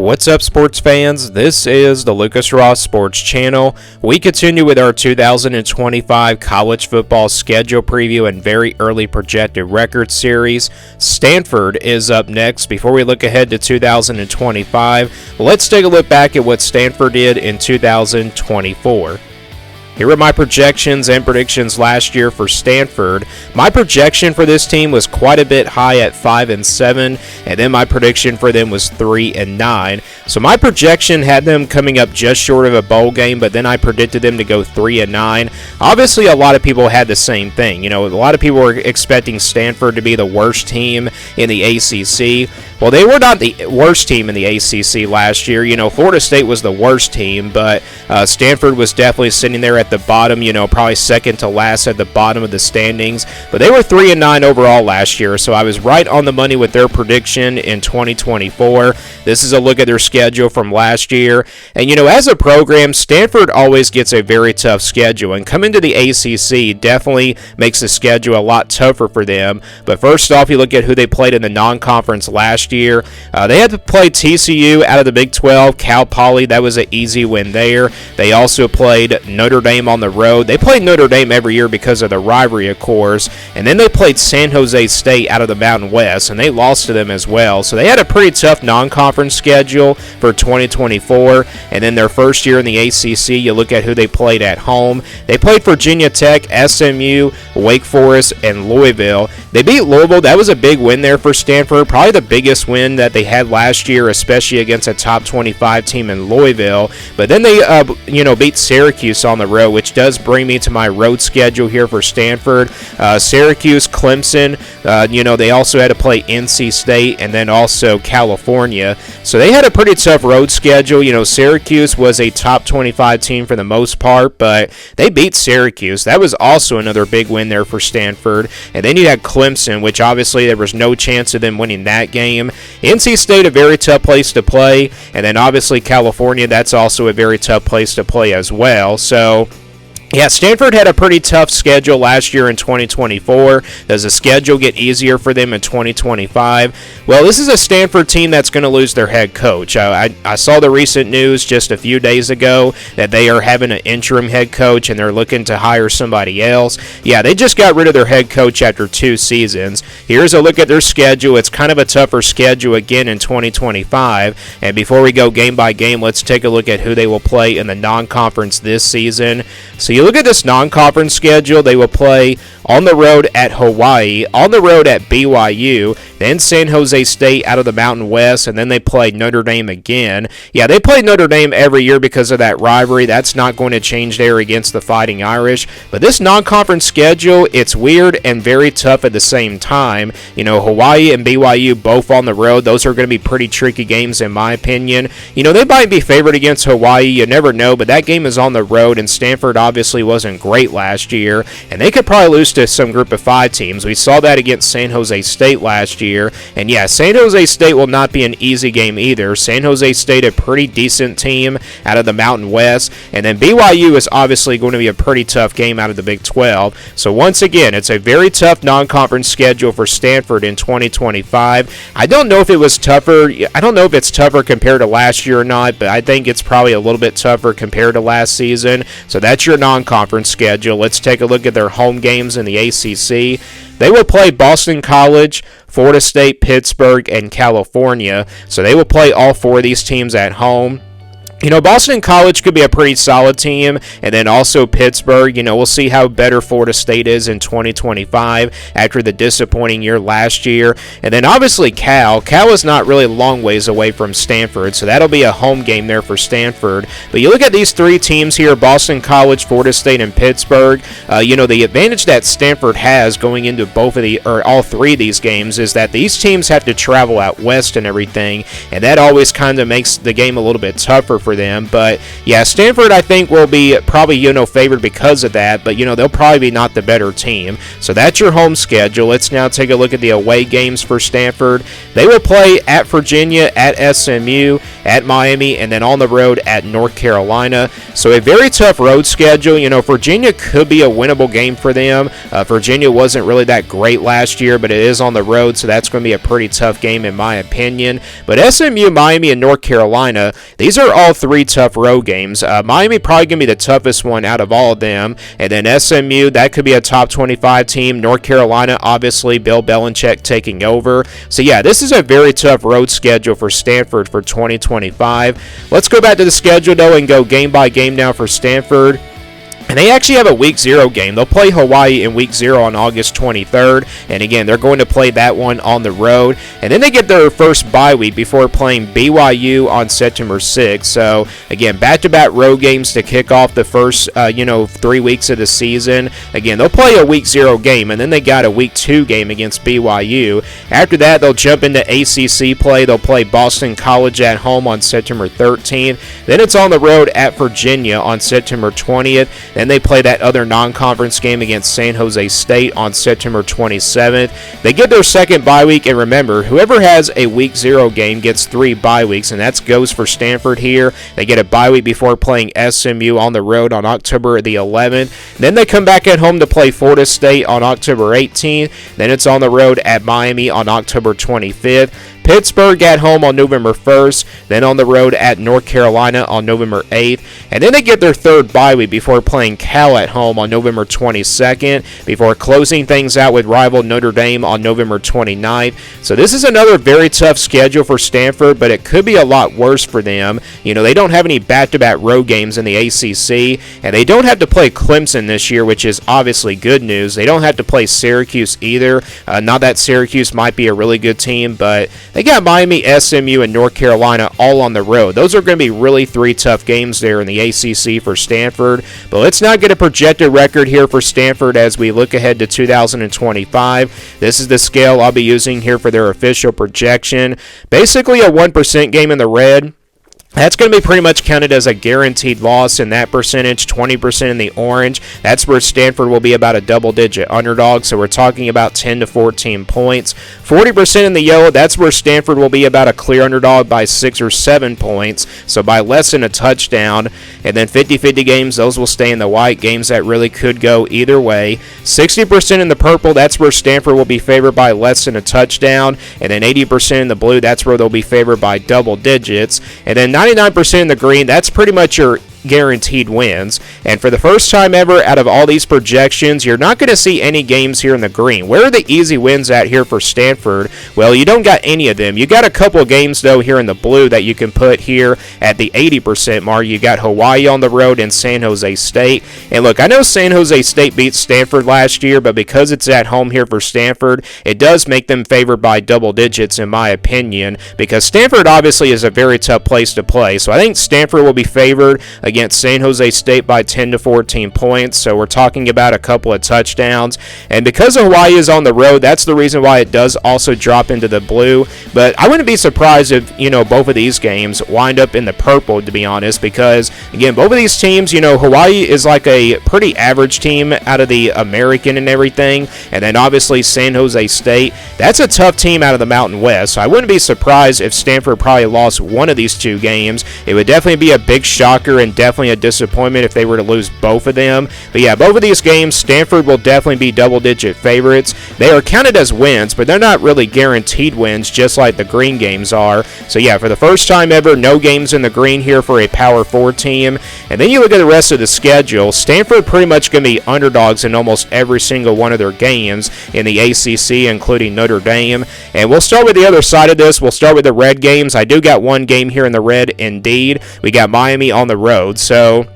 What's up, sports fans? This is the Lucas Ross Sports Channel. We continue with our 2025 college football schedule preview and very early projected record series. Stanford is up next. Before we look ahead to 2025, let's take a look back at what Stanford did in 2024. Here are my projections and predictions last year for Stanford. My projection for this team was quite a bit high at 5-7, and then my prediction for them was 3-9. So my projection had them coming up just short of a bowl game, but then I predicted them to go 3-9. Obviously, a lot of people had the same thing. A lot of people were expecting Stanford to be the worst team in the ACC. Well, they were not the worst team in the ACC last year. Florida State was the worst team, but Stanford was definitely sitting there at the bottom, probably second to last at the bottom of the standings. But they were 3-9 overall last year, so I was right on the money with their prediction in 2024. This is a look at their schedule from last year. And, as a program, Stanford always gets a very tough schedule, and coming to the ACC definitely makes the schedule a lot tougher for them. But first off, you look at who they played in the non-conference last year. They had to play TCU out of the Big 12, Cal Poly. That was an easy win there. They also played Notre Dame on the road. They played Notre Dame every year because of the rivalry, of course. And then they played San Jose State out of the Mountain West, and they lost to them as well. So they had a pretty tough non-conference schedule for 2024. And then their first year in the ACC, you look at who they played at home. They played Virginia Tech, SMU, Wake Forest, and Louisville. They beat Louisville. That was a big win there for Stanford, probably the biggest win that they had last year, especially against a top 25 team in Louisville. But then they beat Syracuse on the road, which does bring me to my road schedule here for Stanford. Syracuse, Clemson, they also had to play NC State and then also California. So they had a pretty tough road schedule. Syracuse was a top 25 team for the most part, but they beat Syracuse. That was also another big win there for Stanford. And then you had Clemson, which obviously there was no chance of them winning that game. NC State, a very tough place to play. And then obviously California, that's also a very tough place to play as well. So yeah, Stanford had a pretty tough schedule last year in 2024. Does the schedule get easier for them in 2025? Well, this is a Stanford team that's going to lose their head coach. I saw the recent news just a few days ago that they are having an interim head coach and they're looking to hire somebody else. Yeah, they just got rid of their head coach after 2 seasons. Here's a look at their schedule. It's kind of a tougher schedule again in 2025. And before we go game by game, let's take a look at who they will play in the non-conference this season. So you look at this non-conference schedule. They will play on the road at Hawaii, on the road at BYU, then San Jose State out of the Mountain West, and then they play Notre Dame again. Yeah, they play Notre Dame every year because of that rivalry. That's not going to change there against the Fighting Irish. But this non-conference schedule, it's weird and very tough at the same time. Hawaii and BYU both on the road. Those are going to be pretty tricky games in my opinion. They might be favored against Hawaii. You never know, but that game is on the road, and Stanford obviously wasn't great last year, and they could probably lose to some group of 5 teams. We saw that against San Jose State last year, and yeah, San Jose State will not be an easy game either. San Jose State, a pretty decent team out of the Mountain West, and then BYU is obviously going to be a pretty tough game out of the Big 12. So once again, it's a very tough non-conference schedule for Stanford in 2025. I don't know if it was tougher. I don't know if it's tougher compared to last year or not, but I think it's probably a little bit tougher compared to last season. So that's your non-conference schedule. Let's take a look at their home games in the ACC. They will play Boston College, Florida State, Pittsburgh, and California. So they will play all 4 of these teams at home. Boston College could be a pretty solid team, and then also Pittsburgh. We'll see how better Florida State is in 2025 after the disappointing year last year. And then obviously Cal. Cal is not really a long ways away from Stanford, so that'll be a home game there for Stanford. But you look at these 3 teams here, Boston College, Florida State, and Pittsburgh. The advantage that Stanford has going into all 3 of these games is that these teams have to travel out west and everything, and that always kind of makes the game a little bit tougher for for them. But yeah, Stanford I think will be probably, favored because of that, but they'll probably be not the better team. So that's your home schedule. Let's now take a look at the away games for Stanford. They will play at Virginia, at SMU, at Miami, and then on the road at North Carolina. So a very tough road schedule. Virginia could be a winnable game for them. Virginia wasn't really that great last year, but it is on the road, so that's going to be a pretty tough game in my opinion. But SMU, Miami, and North Carolina, these are all three tough road games. Miami probably going to be the toughest one out of all of them, and then SMU, that could be a top 25 team. North Carolina, obviously, Bill Belichick taking over. So yeah, this is a very tough road schedule for Stanford for 2025. Let's go back to the schedule, though, and go game by game now for Stanford. And they actually have a Week 0 game. They'll play Hawaii in Week 0 on August 23rd. And again, they're going to play that one on the road. And then they get their first bye week before playing BYU on September 6th. So again, back-to-back road games to kick off the first, 3 weeks of the season. Again, they'll play a Week 0 game. And then they got a Week 2 game against BYU. After that, they'll jump into ACC play. They'll play Boston College at home on September 13th. Then it's on the road at Virginia on September 20th. Then they play that other non-conference game against San Jose State on September 27th. They get their second bye week, and remember, whoever has a Week 0 game gets 3 bye weeks, and that goes for Stanford here. They get a bye week before playing SMU on the road on October the 11th. Then they come back at home to play Florida State on October 18th. Then it's on the road at Miami on October 25th. Pittsburgh at home on November 1st, then on the road at North Carolina on November 8th, and then they get their third bye week before playing Cal at home on November 22nd, before closing things out with rival Notre Dame on November 29th. So this is another very tough schedule for Stanford, but it could be a lot worse for them. They don't have any back-to-back road games in the ACC, and they don't have to play Clemson this year, which is obviously good news. They don't have to play Syracuse either. Not that Syracuse might be a really good team, but they got Miami, SMU, and North Carolina all on the road. Those are going to be really 3 tough games there in the ACC for Stanford. But let's now get a projected record here for Stanford as we look ahead to 2025. This is the scale I'll be using here for their official projection. Basically a 1% game in the red. That's going to be pretty much counted as a guaranteed loss in that percentage, 20% in the orange. That's where Stanford will be about a double-digit underdog, so we're talking about 10 to 14 points. 40% in the yellow, that's where Stanford will be about a clear underdog by 6 or 7 points, so by less than a touchdown. And then 50-50 games, those will stay in the white, games that really could go either way. 60% in the purple, that's where Stanford will be favored by less than a touchdown. And then 80% in the blue, that's where they'll be favored by double digits. And then 99% in the green, that's pretty much your guaranteed wins. And for the first time ever out of all these projections, you're not going to see any games here in the green. Where are the easy wins at here for Stanford? Well, you don't got any of them. You got a couple of games, though, here in the blue that you can put here at the 80% mark. You got Hawaii on the road and San Jose State. And look, I know San Jose State beat Stanford last year, but because it's at home here for Stanford, it does make them favored by double digits, in my opinion, because Stanford obviously is a very tough place to play. So I think Stanford will be favored against San Jose State by 10 to 14 points, so we're talking about a couple of touchdowns. And because Hawaii is on the road, that's the reason why it does also drop into the blue. But I wouldn't be surprised if, both of these games wind up in the purple, to be honest, because, again, both of these teams, Hawaii is like a pretty average team out of the American and everything, and then obviously San Jose State, that's a tough team out of the Mountain West, so I wouldn't be surprised if Stanford probably lost one of these two games. It would definitely be a big shocker and definitely a disappointment if they were to lose both of them. But yeah, both of these games, Stanford will definitely be double-digit favorites. They are counted as wins, but they're not really guaranteed wins, just like the green games are. So yeah, for the first time ever, no games in the green here for a Power 4 team. And then you look at the rest of the schedule, Stanford pretty much going to be underdogs in almost every single one of their games in the ACC, including Notre Dame. And we'll start with the other side of this. We'll start with the red games. I do got one game here in the red, indeed. We got Miami on the road. So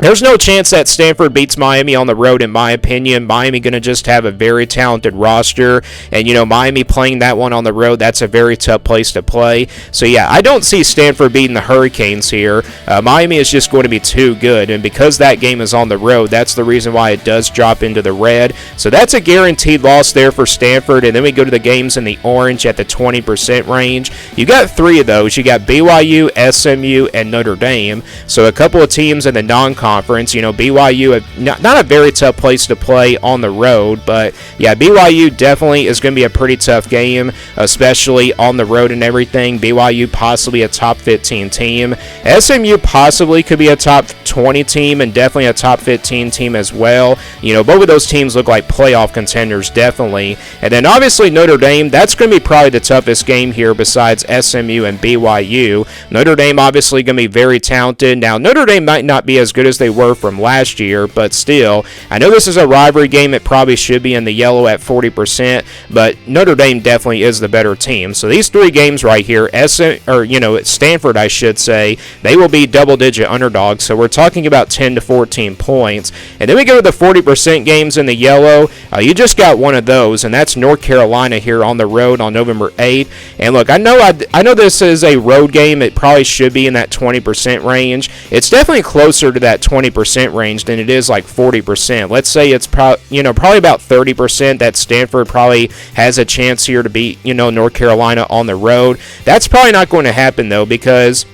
There's no chance that Stanford beats Miami on the road, in my opinion. Miami going to just have a very talented roster, and Miami playing that one on the road, that's a very tough place to play. So yeah, I don't see Stanford beating the Hurricanes here. Miami is just going to be too good, and because that game is on the road, that's the reason why it does drop into the red. So that's a guaranteed loss there for Stanford, and then we go to the games in the orange at the 20% range. You got three of those. You got BYU, SMU, and Notre Dame. So a couple of teams in the non-conference. BYU, not a very tough place to play on the road, but yeah, BYU definitely is going to be a pretty tough game, especially on the road and everything. BYU possibly a top 15 team. SMU possibly could be a top 20 team and definitely a top 15 team as well. Both of those teams look like playoff contenders, definitely. And then obviously Notre Dame, that's going to be probably the toughest game here besides SMU and BYU. Notre Dame obviously going to be very talented. Now, Notre Dame might not be as good as they were from last year, but still, I know this is a rivalry game. It probably should be in the yellow at 40%, but Notre Dame definitely is the better team. So these three games right here, Stanford, I should say, they will be double-digit underdogs. So we're talking about 10 to 14 points. And then we go to the 40% games in the yellow. You just got one of those, and that's North Carolina here on the road on November 8th. And look, I know this is a road game. It probably should be in that 20% range. It's definitely closer to that 20% range than it is like 40%. Let's say it's probably about 30% that Stanford probably has a chance here to beat North Carolina on the road. That's probably not going to happen though, because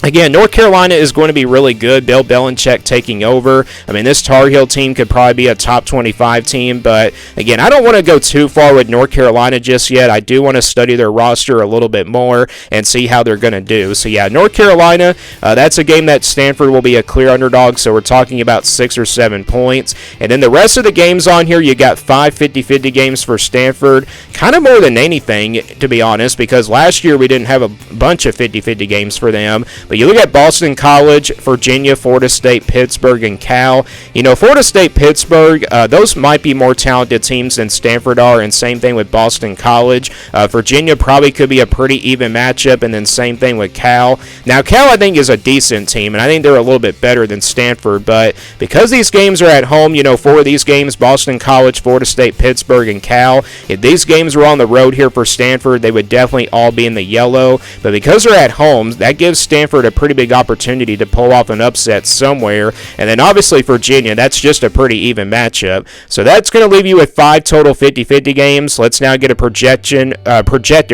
again, North Carolina is going to be really good. Bill Belichick taking over. I mean, this Tar Heel team could probably be a top 25 team, but again, I don't want to go too far with North Carolina just yet. I do want to study their roster a little bit more and see how they're going to do. So yeah, North Carolina, that's a game that Stanford will be a clear underdog, so we're talking about 6 or 7 points. And then the rest of the games on here, you got 5 50-50 games for Stanford, kind of more than anything, to be honest, because last year we didn't have a bunch of 50-50 games for them. But you look at Boston College, Virginia, Florida State, Pittsburgh, and Cal. Florida State, Pittsburgh, those might be more talented teams than Stanford are, and same thing with Boston College. Virginia probably could be a pretty even matchup, and then same thing with Cal. Now, Cal, I think, is a decent team, and I think they're a little bit better than Stanford, but because these games are at home, 4 of these games, Boston College, Florida State, Pittsburgh, and Cal, if these games were on the road here for Stanford, they would definitely all be in the yellow, but because they're at home, that gives Stanford a pretty big opportunity to pull off an upset somewhere. And then obviously Virginia, that's just a pretty even matchup. So that's going to leave you with 5 total 50-50 games. Let's now get a projected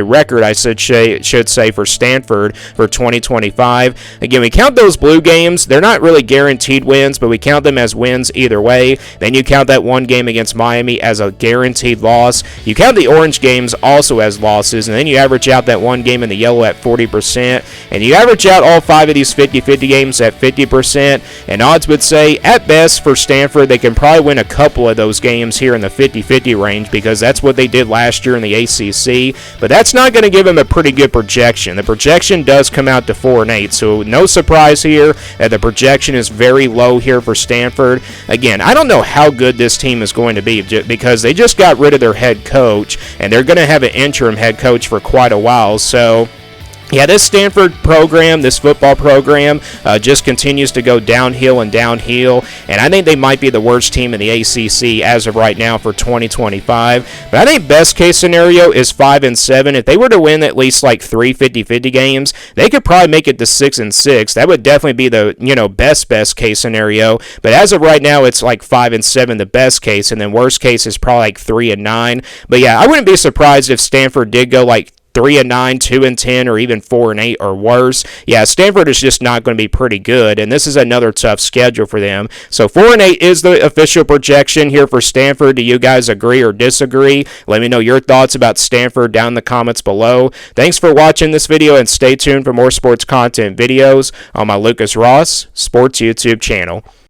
record, I should say, for Stanford for 2025. Again, we count those blue games. They're not really guaranteed wins, but we count them as wins either way. Then you count that one game against Miami as a guaranteed loss. You count the orange games also as losses, and then you average out that one game in the yellow at 40%, and you average out all 5 of these 50-50 games at 50%, and odds would say at best for Stanford they can probably win a couple of those games here in the 50-50 range, because that's what they did last year in the ACC, but that's not going to give them a pretty good projection. The projection does come out to 4-8, so no surprise here that the projection is very low here for Stanford. Again, I don't know how good this team is going to be, because they just got rid of their head coach, and they're going to have an interim head coach for quite a while, so yeah, this Stanford program, this football program, just continues to go downhill and downhill, and I think they might be the worst team in the ACC as of right now for 2025. But I think best case scenario is 5-7. If they were to win at least like 3 50-50 games, they could probably make it to 6-6. That would definitely be the best case scenario. But as of right now, it's like 5-7, the best case, and then worst case is probably like 3-9. But yeah, I wouldn't be surprised if Stanford did go like 3-9, 2-10, or even 4-8 or worse. Yeah, Stanford is just not going to be pretty good, and this is another tough schedule for them. So 4-8 is the official projection here for Stanford. Do you guys agree or disagree? Let me know your thoughts about Stanford down in the comments below. Thanks for watching this video, and stay tuned for more sports content videos on my Lucas Ross Sports YouTube channel.